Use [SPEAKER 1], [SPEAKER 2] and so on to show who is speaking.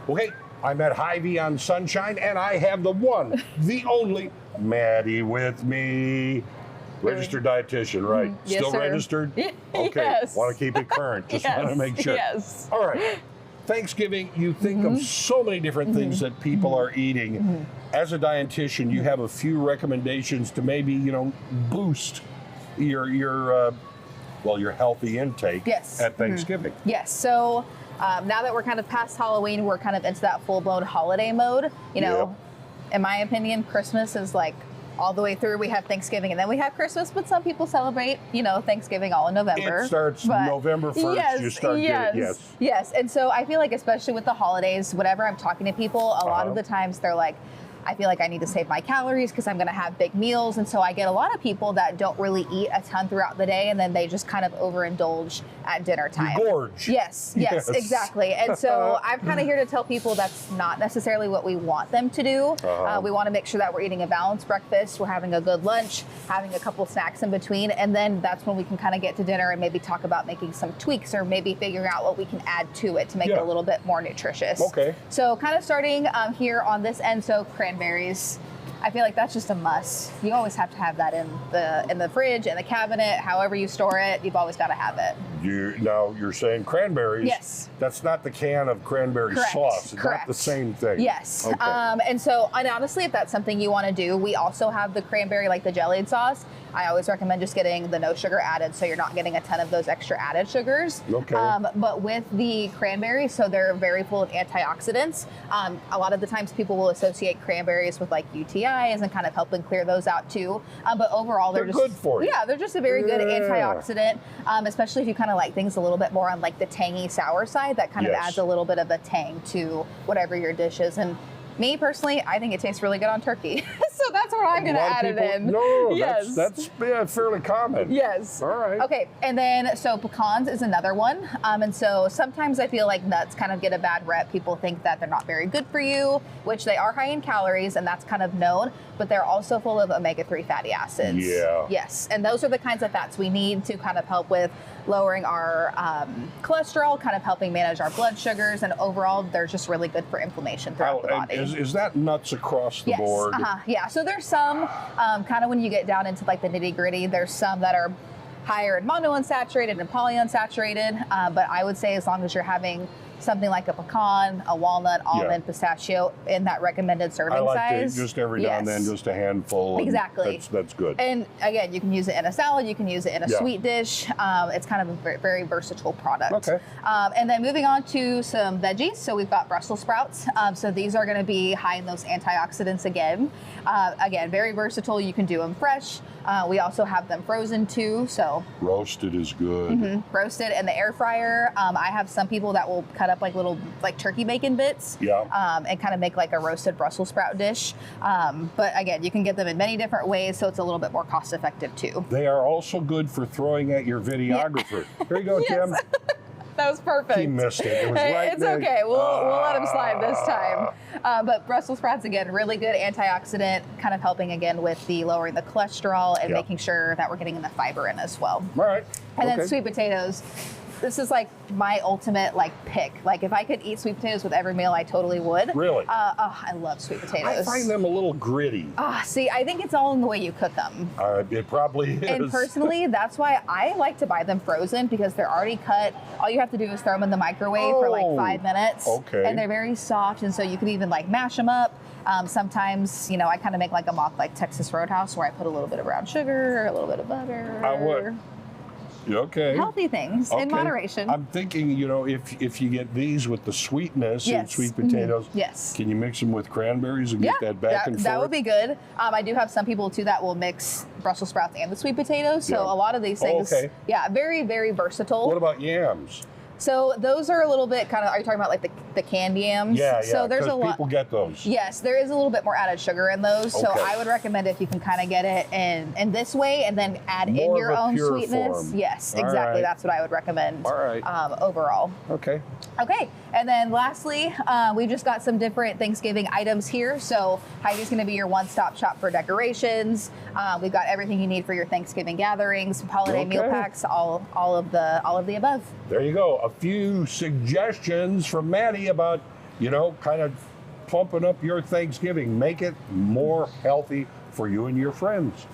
[SPEAKER 1] Okay, I'm at Hy-Vee on Sunshine, and I have the one, the only Maddie with me. Registered dietitian, right?
[SPEAKER 2] Yes,
[SPEAKER 1] Still
[SPEAKER 2] sir.
[SPEAKER 1] registered? Okay,
[SPEAKER 2] Yes.
[SPEAKER 1] want to keep it current. Just want to make sure.
[SPEAKER 2] Yes.
[SPEAKER 1] All right. Thanksgiving, you think of so many different things that people are eating. As a dietitian, you have a few recommendations to maybe, boost your healthy intake at Thanksgiving.
[SPEAKER 2] Yes. So now that we're kind of past Halloween, we're kind of into that full-blown holiday mode. In my opinion, Christmas is like all the way through. We have Thanksgiving and then we have Christmas, but some people celebrate, Thanksgiving all in November.
[SPEAKER 1] It starts November 1st. You start getting,
[SPEAKER 2] Yes. And so I feel like, especially with the holidays, whenever I'm talking to people, a lot of the times they're like, I feel like I need to save my calories because I'm going to have big meals. And so I get a lot of people that don't really eat a ton throughout the day, and then they just kind of overindulge at dinner time.
[SPEAKER 1] You gorge.
[SPEAKER 2] Yes, exactly. And so I'm kind of here to tell people that's not necessarily what we want them to do. We want to make sure that we're eating a balanced breakfast, we're having a good lunch, having a couple snacks in between, and then that's when we can kind of get to dinner and maybe talk about making some tweaks or maybe figuring out what we can add to it to make it a little bit more nutritious.
[SPEAKER 1] Okay.
[SPEAKER 2] So kind of starting here on this end, so cranberries. I feel like that's just a must. You always have to have that in the fridge, in the cabinet, however you store it. You've always got to have it.
[SPEAKER 1] Now you're saying cranberries.
[SPEAKER 2] Yes.
[SPEAKER 1] That's not the can of cranberry sauce. It's not the same thing.
[SPEAKER 2] Yes.
[SPEAKER 1] Okay.
[SPEAKER 2] And honestly, if that's something you want to do, we also have the cranberry, like the jellied sauce. I always recommend just getting the no sugar added, so you're not getting a ton of those extra added sugars.
[SPEAKER 1] Okay.
[SPEAKER 2] But with the cranberries, so they're very full of antioxidants. A lot of the times people will associate cranberries with like UTIs and kind of helping clear those out too. But overall, they're just
[SPEAKER 1] good for you.
[SPEAKER 2] Yeah, they're just a very good antioxidant, especially if you kind of like things a little bit more on like the tangy sour side. That kind of adds a little bit of a tang to whatever your dish is. And me personally, I think it tastes really good on turkey. So that's where I'm going to add it in.
[SPEAKER 1] No, that's fairly common.
[SPEAKER 2] Yes.
[SPEAKER 1] All right.
[SPEAKER 2] Okay, and then so pecans is another one. And so sometimes I feel like nuts kind of get a bad rep. People think that they're not very good for you, which they are high in calories, and that's kind of known, but they're also full of omega-3 fatty acids.
[SPEAKER 1] Yeah.
[SPEAKER 2] Yes, and those are the kinds of fats we need to kind of help with lowering our cholesterol, kind of helping manage our blood sugars, and overall, they're just really good for inflammation throughout the body.
[SPEAKER 1] Is that nuts across the board?
[SPEAKER 2] Yeah, so there's some, kind of when you get down into like the nitty gritty, there's some that are higher in monounsaturated and polyunsaturated, but I would say as long as you're having something like a pecan, a walnut, almond, pistachio in that recommended serving size.
[SPEAKER 1] I like to just every now and then, just a handful.
[SPEAKER 2] Exactly.
[SPEAKER 1] That's good.
[SPEAKER 2] And again, you can use it in a salad, you can use it in a sweet dish. It's kind of a very, very versatile product.
[SPEAKER 1] Okay.
[SPEAKER 2] And then moving on to some veggies. So we've got Brussels sprouts. So these are going to be high in those antioxidants again. Again, very versatile. You can do them fresh. We also have them frozen too. So
[SPEAKER 1] roasted is good.
[SPEAKER 2] Roasted in the air fryer. I have some people that will cut up like little turkey bacon bits. And kind of make like a roasted Brussels sprout dish. But again, you can get them in many different ways, so it's a little bit more cost effective too.
[SPEAKER 1] They are also good for throwing at your videographer. Here you go, Tim.
[SPEAKER 2] That was perfect.
[SPEAKER 1] He missed it. It was right
[SPEAKER 2] It's okay. We'll let him slide this time. But Brussels sprouts, again, really good antioxidant, kind of helping again with the lowering the cholesterol and making sure that we're getting the fiber in as well.
[SPEAKER 1] All right.
[SPEAKER 2] And then sweet potatoes. This is like my ultimate pick. Like if I could eat sweet potatoes with every meal, I totally would.
[SPEAKER 1] Really?
[SPEAKER 2] I love sweet potatoes.
[SPEAKER 1] I find them a little gritty.
[SPEAKER 2] See, I think it's all in the way you cook them.
[SPEAKER 1] It probably is.
[SPEAKER 2] And personally, that's why I like to buy them frozen, because they're already cut. All you have to do is throw them in the microwave for like 5 minutes.
[SPEAKER 1] Okay.
[SPEAKER 2] And they're very soft, and so you can even mash them up. Sometimes, I kind of make like a mock Texas Roadhouse where I put a little bit of brown sugar, a little bit of butter.
[SPEAKER 1] Okay.
[SPEAKER 2] Healthy things in moderation.
[SPEAKER 1] I'm thinking, if you get these with the sweetness and sweet potatoes, can you mix them with cranberries and get that back and forth?
[SPEAKER 2] That would be good. I do have some people too that will mix Brussels sprouts and the sweet potatoes. So a lot of these things, very, very versatile.
[SPEAKER 1] What about yams?
[SPEAKER 2] So those are a little bit kind of, are you talking about the canned yams?
[SPEAKER 1] Yeah,
[SPEAKER 2] So there's a lot.
[SPEAKER 1] People get those.
[SPEAKER 2] Yes, there is a little bit more added sugar in those. So I would recommend if you can kind of get it in this way and then add in your own sweetness.
[SPEAKER 1] Form.
[SPEAKER 2] Yes, exactly. That's what I would recommend overall.
[SPEAKER 1] Okay.
[SPEAKER 2] Okay, and then lastly, we just got some different Thanksgiving items here. So Hy-Vee's going to be your one-stop shop for decorations. We've got everything you need for your Thanksgiving gatherings, holiday meal packs, all of the above.
[SPEAKER 1] There you go. A few suggestions from Maddie about you know, kind of plumping up your Thanksgiving. Make it more healthy for you and your friends.